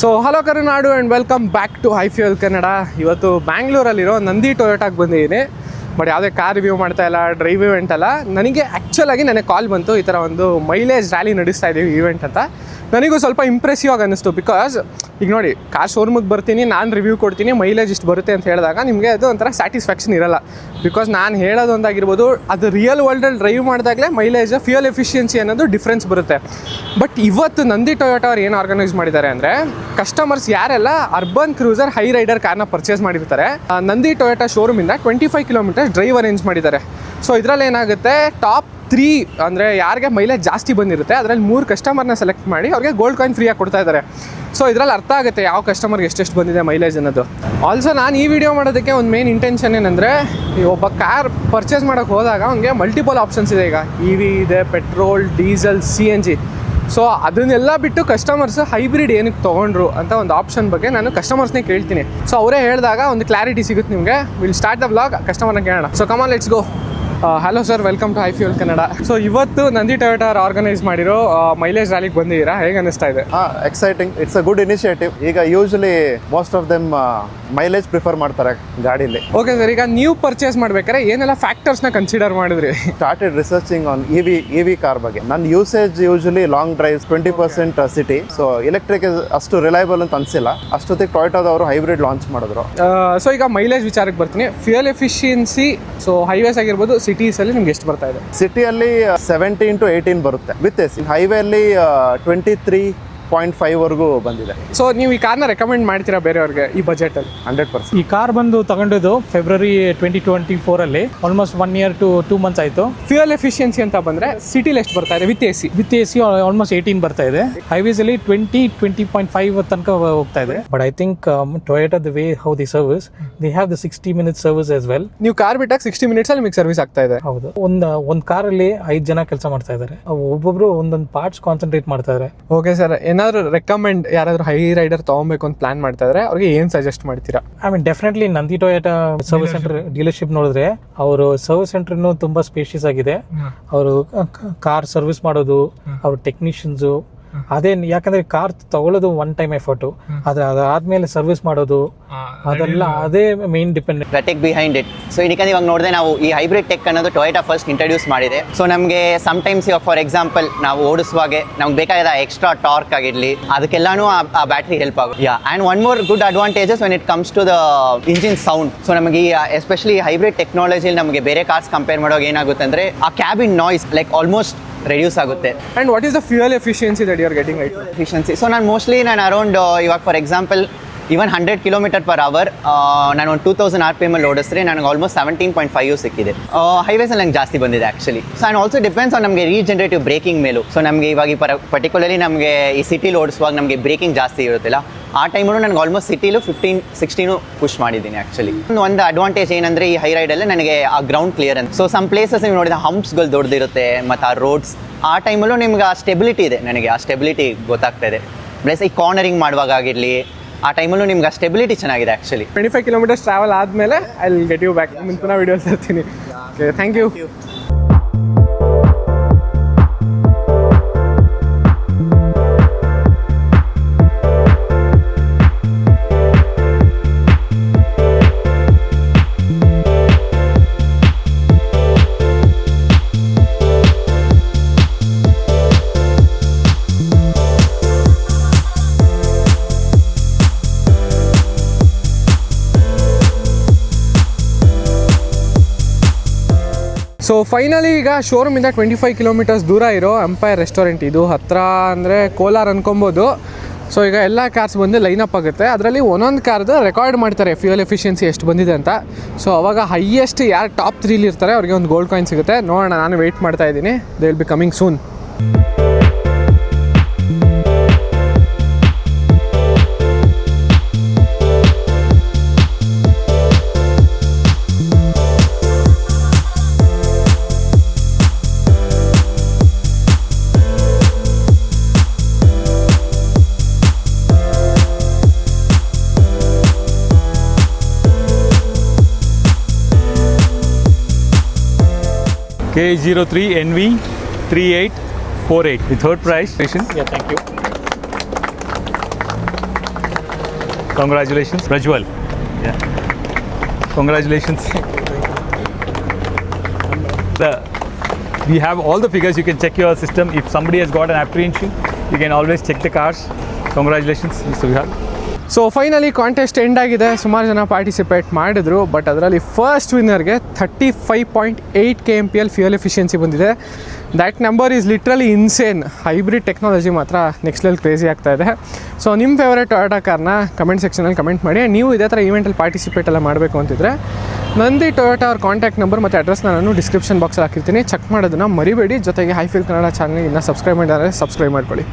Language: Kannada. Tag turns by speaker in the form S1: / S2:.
S1: So hello Karunadu and welcome back to high fuel Kannada. ಇವತ್ತು ಬ್ಯಾಂಗ್ಳೂರಲ್ಲಿರೋ ನಂದಿ ಟೊಯೋಟಾಗೆ ಬಂದಿದ್ದೀನಿ. ಬಟ್ ಯಾವುದೇ ಕಾರ್ ರಿವ್ಯೂ ಮಾಡ್ತಾ ಇಲ್ಲ, ಡ್ರೈವ್ ಇವೆಂಟ್ ಅಲ್ಲ. ನನಗೆ ಆ್ಯಕ್ಚುಲಾಗಿ ನನಗೆ ಕಾಲ್ ಬಂತು, ಈ ಥರ ಒಂದು ಮೈಲೇಜ್ ರ್ಯಾಲಿ ನಡೆಸ್ತಾ ಇದ್ದೀವಿ ಈವೆಂಟ್ ಅಂತ. ನನಗೂ ಸ್ವಲ್ಪ ಇಂಪ್ರೆಸಿವ್ ಆಗಿ ಅನ್ನಿಸ್ತು. ಬಿಕಾಸ್ ಈಗ ನೋಡಿ, ಕಾರ್ ಶೋರೂಮಿಗೆ ಬರ್ತೀನಿ, ನಾನು ರಿವ್ಯೂ ಕೊಡ್ತೀನಿ, ಮೈಲೇಜ್ ಇಷ್ಟು ಬರುತ್ತೆ ಅಂತ ಹೇಳಿದಾಗ ನಿಮಗೆ ಅದು ಒಂಥರ ಸ್ಯಾಟಿಸ್ಫ್ಯಾಕ್ಷನ್ ಇರಲ್ಲ. ಬಿಕಾಸ್ ನಾನು ಹೇಳೋದು ಒಂದಾಗಿರ್ಬೋದು, ಅದು ರಿಯಲ್ ವರ್ಲ್ಡಲ್ಲಿ ಡ್ರೈವ್ ಮಾಡಿದಾಗಲೇ ಮೈಲೇಜ್, ಫ್ಯೂಯಲ್ ಎಫಿಷಿಯನ್ಸಿ ಅನ್ನೋದು ಡಿಫ್ರೆನ್ಸ್ ಬರುತ್ತೆ. ಬಟ್ ಇವತ್ತು ನಂದಿ ಟೊಯೋಟಾ ಅವ್ರು ಏನು ಆರ್ಗನೈಸ್ ಮಾಡಿದ್ದಾರೆ ಅಂದರೆ, ಕಸ್ಟಮರ್ಸ್ ಯಾರೆಲ್ಲ ಅರ್ಬನ್ ಕ್ರೂಸರ್ ಹೈ ರೈಡರ್ ಕಾರ್ನ ಪರ್ಚೇಸ್ ಮಾಡಿರ್ತಾರೆ, ನಂದಿ ಟೊಯೋಟಾ ಶೋರೂಮಿಂದ 25 ಕಿಲೋಮೀಟರ್ ಡ್ರೈವ್ ಅರೇಂಜ್ ಮಾಡಿದ್ದಾರೆ. ಸೊ ಇದರಲ್ಲಿ ಏನಾಗುತ್ತೆ, ಟಾಪ್ 3 ಅಂದರೆ ಯಾರಿಗೆ ಮೈಲೇಜ್ ಜಾಸ್ತಿ ಬಂದಿರುತ್ತೆ ಅದರಲ್ಲಿ 3 ಕಸ್ಟಮರ್ನ ಸೆಲೆಕ್ಟ್ ಮಾಡಿ ಅವ್ರಿಗೆ ಗೋಲ್ಡ್ ಕಾಯಿನ್ ಫ್ರೀಯಾಗಿ ಕೊಡ್ತಾ ಇದ್ದಾರೆ. ಸೊ ಇದರಲ್ಲಿ ಅರ್ಥ ಆಗುತ್ತೆ ಯಾವ ಕಸ್ಟಮರ್ಗೆ ಎಷ್ಟೆಷ್ಟು ಬಂದಿದೆ ಮೈಲೇಜ್ ಅನ್ನೋದು. ಆಲ್ಸೋ ನಾನು ಈ ವಿಡಿಯೋ ಮಾಡೋದಕ್ಕೆ ಒಂದು ಮೇನ್ ಇಂಟೆನ್ಷನ್ ಏನಂದರೆ, ಒಬ್ಬ ಕಾರ್ ಪರ್ಚೇಸ್ ಮಾಡೋಕ್ಕೆ ಹೋದಾಗ ಅವ್ನಿಗೆ ಮಲ್ಟಿಪಲ್ ಆಪ್ಷನ್ಸ್ ಇದೆ. ಈಗ EV ಇದೆ, ಪೆಟ್ರೋಲ್, ಡೀಸೆಲ್, CNG. ಸೊ ಅದನ್ನೆಲ್ಲ ಬಿಟ್ಟು ಕಸ್ಟಮರ್ಸ್ ಹೈಬ್ರಿಡ್ ಏನಕ್ಕೆ ತೊಗೊಂಡ್ರು ಅಂತ ಒಂದು ಆಪ್ಷನ್ ಬಗ್ಗೆ ನಾನು ಕಸ್ಟಮರ್ಸ್ನೇ ಕೇಳ್ತೀನಿ. ಸೊ ಅವರೇ ಹೇಳಿದಾಗ ಒಂದು ಕ್ಲಾರಿಟಿ ಸಿಗುತ್ತೆ ನಿಮಗೆ. ವಿಲ್ ಸ್ಟಾರ್ಟ್ ದ ವ್ಲಾಗ್, ಕಸ್ಟಮರ್ನ ಕೇಳೋಣ. So come on, let's go. Hello sir, welcome to high fuel Kannada. ಸೊ ಇವತ್ತು ನಂದಿ ಟೊಯೋಟಾ ಆರ್ಗನೈಸ್ ಮಾಡಿರೋ ಮೈಲೇಜ್ ರ್ಯಾಲಿಗೆ ಬಂದಿದ್ದೀರಾ, ಹೇಗೆ ಅನಿಸ್ತಾ ಇದೆ?
S2: Exciting, it's a good initiative. ಈಗ usually most of them mileage prefer ಮಾಡ್ತಾರೆ ಗಾಡೀಲಿ.
S1: ಓಕೆ ಸರ್, ಈಗ ನೀವು ಪರ್ಚೇಸ್ ಮಾಡ್ಬೇಕಾದ್ರೆ ಏನೆಲ್ಲ ಫ್ಯಾಕ್ಟರ್ಸ್ನ ಕನ್ಸಿಡರ್ ಮಾಡಿದ್ರಿ?
S2: Started researching on EV car ಬಗ್ಗೆ. ನನ್ನ usage usually long drives, 20% city. So electric ಅಷ್ಟು ರಿಲಯಬಲ್ ಅಂತ ಅನ್ಸಿಲ್ಲ. ಅಷ್ಟೊತ್ತಿಗೆ ಟೊಯೋಟಾದವರು ಹೈಬ್ರಿಡ್ ಲಾಂಚ್ ಮಾಡಿದ್ರು.
S1: ಸೊ ಈಗ ಮೈಲೇಜ್ ವಿಚಾರಕ್ಕೆ ಬರ್ತೀನಿ. ಫ್ಯೂಯಲ್ ಎಫಿಷಿಯನ್ಸಿ, ಸೊ ಹೈವೇಸ್ ಆಗಿರ್ಬೋದು, ಸಿಟೀಸಲ್ಲಿ ನಿಮ್ಗೆ ಎಷ್ಟು ಬರ್ತಾ ಇದೆ?
S2: ಸಿಟಿಯಲ್ಲಿ 17 to 18 ಬರುತ್ತೆ ವಿತ್ AC. ಹೈವೇ ಅಲ್ಲಿ 23.5 ವರೆಗೂ ಬಂದಿದೆ.
S1: ಸೊ ನೀವು ಈ ಕಾರ್ನ ರೆಕಮೆಂಡ್ ಮಾಡ್ತೀರಾ ಬೇರೆಯವ್ರಿಗೆ ಈ ಬಜೆಟಲ್ಲಿ?
S2: 100%.
S3: ಈ ಕಾರ್ ಬಂದು ತಗೊಂಡಿದ್ದು ಫೆಬ್ರವರಿ 2024 ಅಲ್ಲಿ. ಆಲ್ಮೋಸ್ಟ್ 1 year to 2 months ಆಯಿತು.
S1: ಫ್ಯೂಯಲ್ ಎಫಿಷಿಯನ್ಸಿ ಅಂತ ಬಂದರೆ ಸಿಟಿಲಿ ಎಷ್ಟು ಬರ್ತಾ ಇದೆ with AC?
S3: With AC almost 18 ಬರ್ತಾ ಇದೆ. ಹೈವೇಸ್ ಅಲ್ಲಿ 20.5 ತನಕ ಹೋಗ್ತಾ ಇದೆ. But I think Toyota the way how the service, they have the 60 minutes service as well.
S1: ನೀವು ಕಾರ್ ಬಿಟ್ಟಾಗ 60 ಮಿನಿಟ್ಸಲ್ಲಿ ನಿಮಗೆ ಸರ್ವಿಸ್ ಆಗ್ತಾ ಇದೆ?
S3: ಹೌದು. ಒಂದು ಕಾರಲ್ಲಿ 5 ಜನ ಕೆಲಸ ಮಾಡ್ತಾ ಇದ್ದಾರೆ. ಒಬ್ಬೊಬ್ರು ಒಂದೊಂದು ಪಾರ್ಟ್ಸ್ ಕಾನ್ಸಂಟ್ರೇಟ್ ಮಾಡ್ತಾ ಇದ್ದಾರೆ.
S1: ಓಕೆ ಸರ್, ಏನಾದ್ರು ರೆಕಮೆಂಡ್, ಯಾರಾದ್ರೂ ಹೈ ರೈಡರ್ ತಗೊಬೇಕು ಅಂತ ಪ್ಲಾನ್ ಮಾಡ್ತಾ ಇದ್ರೆ ಅವ್ರಿಗೆ ಏನ್ ಸಜೆಸ್ಟ್ ಮಾಡ್ತೀರಾ?
S3: I mean definitely Nandi Toyota service centre dealership ನೋಡಿದ್ರೆ, ಅವರು ಸರ್ವಿಸ್ ಸೆಂಟರ್ ತುಂಬಾ ಸ್ಪೇಷಿಯಸ್ ಆಗಿದೆ. ಅವರು ಕಾರ್ ಸರ್ವಿಸ್ ಮಾಡೋದು, ಅವ್ರ ಟೆಕ್ನಿಷಿಯನ್ಸ್ ಅದೇ. ಯಾಕಂದ್ರೆ ಕಾರ್ ತಗೊಳ್ಳೋದು ಒನ್ ಟೈಮ್ ಎಫರ್ಟ್, ಆದ್ರೆ ಅದಾದ್ಮೇಲೆ ಸರ್ವಿಸ್ ಮಾಡೋದು ಅದೆಲ್ಲ ಅದೇ main dependent
S4: tech behind it. So ಇದಕ್ಕೆ ಇವಾಗ ನೋಡಿದ್ರೆ ನಾವು ಈ ಹೈಬ್ರಿಡ್ ಟೆಕ್ ಅನ್ನೋದು ಟೊಯೋಟಾ ಫಸ್ಟ್ ಇಂಟ್ರೊಡ್ಯೂಸ್ ಮಾಡಿದೆ. ಸೊ ನಮಗೆ ಸಮ್ಟೈಮ್ಸ್ ಇವಾಗ ಫಾರ್ ಎಕ್ಸಾಂಪಲ್ ನಾವು ಓಡಿಸುವಾಗೆ ನಮ್ಗೆ ಬೇಕಾದ ಎಕ್ಸ್ಟ್ರಾ ಟಾರ್ಕ್ ಆಗಿರಲಿ, ಅದಕ್ಕೆಲ್ಲಾನು ಆ ಬ್ಯಾಟ್ರಿ ಹೆಲ್ಪ್ ಆಗುತ್ತೆ. And one more good advantages when it comes to the engine sound. So ನಮಗೆ ಎಸ್ಪೆಷಲಿ ಹೈಬ್ರಿಡ್ ಟೆಕ್ನಾಲಜಿಲಿ ನಮಗೆ ಬೇರೆ ಕಾರ್ಸ್ ಕಂಪೇರ್ ಮಾಡುವಾಗ ಏನಾಗುತ್ತೆ ಅಂದರೆ, ಆ cabin noise like almost reduce ಆಗುತ್ತೆ.
S1: And what is the fuel efficiency that you are getting right?
S4: Efficiency, so ನಾನು ಮೋಸ್ಟ್ಲಿ ಅರೌಂಡ್ ಇವಾಗ ಫಾರ್ ಎಕ್ಸಾಂಪಲ್ ಈವನ್ 100 km/h ನಾನು ಒಂದು 2000 RPM ಅಲ್ಲಿ ಓಡಿಸಿದ್ರೆ ನನಗೆ ಆಲ್ಮೋಸ್ಟ್ 17.5 ಸಿಕ್ಕಿದೆ. ಹೈವೇಸಲ್ಲಿ ನಂಗೆ ಜಾಸ್ತಿ ಬಂದಿದೆ actually. So and also depends on ನಮಗೆ ರೀಜನರೇಟಿವ್ ಬ್ರೇಕಿಂಗ್ ಮೇಲೂ. ಸೊ ನಮಗೆ ಇವಾಗ ಪರ್ಟಿಕ್ಯುಲರ್ಲಿ ನಮಗೆ ಈ ಸಿಟಿಲಿ ಓಡಿಸುವಾಗ ನಮಗೆ ಬ್ರೇಕಿಂಗ್ ಜಾಸ್ತಿ ಇರುತ್ತಿಲ್ಲ. ಆ ಟೈಮಲ್ಲೂ ನನಗೆ ಆಲ್ಮೋಸ್ಟ್ ಸಿಟಿಲು 15-16 ಪುಷ್ ಮಾಡಿದ್ದೀನಿ ಆ್ಯಕ್ಚುಲಿ. ಒಂದು ಅಡ್ವಾಂಟೇಜ್ ಏನಂದರೆ, ಈ ಹೈ ರೈಡಲ್ಲಿ ನನಗೆ ಆ ground clearance. So some places ನೀವು ನೋಡಿದ ಹಂಪ್ಸ್ಗಳು ದೊಡ್ಡದಿರುತ್ತೆ, ಮತ್ತು ಆ ರೋಡ್ಸ್, ಆ ಟೈಮಲ್ಲೂ ನಿಮ್ಗೆ ಆ ಸ್ಟೆಬಿಲಿಟಿ ಇದೆ. ನನಗೆ ಆ ಸ್ಟೆಬಿಲಿಟಿ ಗೊತ್ತಾಗ್ತಾ ಇದೆ. ಪ್ಲಸ್ ಈ ಕಾರ್ನರಿಂಗ್ ಮಾಡುವಾಗ ಆಗಿರಲಿ, ಆ ಟೈಮಲ್ಲೂ ನಿಮ್ಗೆ ಆ ಸ್ಟೆಬಿಲಿಟಿ ಚೆನ್ನಾಗಿದೆ ಆ್ಯಕ್ಚುಲಿ.
S1: 25 ಕಿಲೋಮೀಟರ್ಸ್ ಟ್ರಾವೆಲ್ ಆದಮೇಲೆ I will get you back. ಮುಂದಿನ ವಿಡಿಯೋಸ್ ತರ್ತೀನಿ. Okay, thank you. So finally ಈಗ ಶೋರೂಮಿಂದ 25 ಕಿಲೋಮೀಟರ್ಸ್ ದೂರ ಇರೋ ಎಂಪೈರ್ ರೆಸ್ಟೋರೆಂಟ್, ಇದು ಹತ್ತಿರ ಅಂದರೆ ಕೋಲಾರ ಅನ್ಕೊಬೋದು. ಸೊ ಈಗ ಎಲ್ಲ ಕಾರ್ಸ್ ಬಂದು ಲೈನಪ್ ಆಗುತ್ತೆ. ಅದರಲ್ಲಿ ಒಂದೊಂದು ಕಾರ್ದು ರೆಕಾರ್ಡ್ ಮಾಡ್ತಾರೆ ಫ್ಯೂಯಲ್ ಎಫಿಷಿಯನ್ಸಿ ಎಷ್ಟು ಬಂದಿದೆ ಅಂತ. ಸೊ ಅವಾಗ ಹೈಯೆಸ್ಟ್ ಯಾರು ಟಾಪ್ 3 ಇರ್ತಾರೆ ಅವ್ರಿಗೆ ಒಂದು ಗೋಲ್ಡ್ ಕಾಯಿನ್ ಸಿಗುತ್ತೆ. ನೋಡೋಣ, ನಾನು ವೆಯ್ಟ್ ಮಾಡ್ತಾ ಇದ್ದೀನಿ. They will be coming soon.
S5: K03 NV 3848 the third price station.
S3: Yeah, thank you.
S5: Congratulations, Prajwal. Yeah. Congratulations. We have all the figures. You can check your system. If somebody has got an apprehension, you can always check the cars. Congratulations, Mr. Vihar.
S1: So finally contest end ಆಗಿದೆ. ಸುಮಾರು ಜನ ಪಾರ್ಟಿಸಿಪೇಟ್ ಮಾಡಿದ್ರು, ಬಟ್ ಅದರಲ್ಲಿ ಫಸ್ಟ್ ವಿನ್ನರ್ಗೆ 35.8 KMPL ಫ್ಯೂಯಲ್ ಎಫಿಷಿಯನ್ಸಿ ಬಂದಿದೆ. That number is literally insane. Hybrid technology ಮಾತ್ರ ನೆಕ್ಸ್ಟ್ ಲೆವೆಲ್ ಕ್ರೇಜಿ ಆಗ್ತಾ ಇದೆ. ಸೊ ನಿಮ್ಮ ಫೇವರೇಟ್ ಟೊಯೋಟಾ ಕಾರ್ನ ಕಮೆಂಟ್ ಸೆಕ್ಷನಲ್ಲಿ ಕಮೆಂಟ್ ಮಾಡಿ. ನೀವು ಇದೇ ಥರ ಈವೆಂಟಲ್ಲಿ ಪಾರ್ಟಿಸಿಪೇಟ್ ಎಲ್ಲ ಮಾಡಬೇಕು ಅಂತಿದ್ರೆ ನಂದಿ ಟೊಯೋಟಾ ಅವ್ರ ಕಾಂಟ್ಯಾಕ್ಟ್ ನಂಬರ್ ಮತ್ತು ಅಡ್ರೆಸ್ನ ನಾನು ಡಿಸ್ಕ್ರಿಪ್ಷನ್ ಬಾಕ್ಸಲ್ಲಿ ಹಾಕಿರ್ತೀನಿ. ಚೆಕ್ ಮಾಡೋದನ್ನ ಮರಿಬೇಡಿ. ಜೊತೆಗೆ ಹೈಫೀಲ್ ಕನ್ನಡ ಚಾನಲ್ಗೆ ಇನ್ನೂ ಸಬ್ಸ್ಕ್ರೈಬ್ ಮಾಡಿದರೆ ಸಬ್ಸ್ಕ್ರೈಬ್ ಮಾಡ್ಕೊಳ್ಳಿ.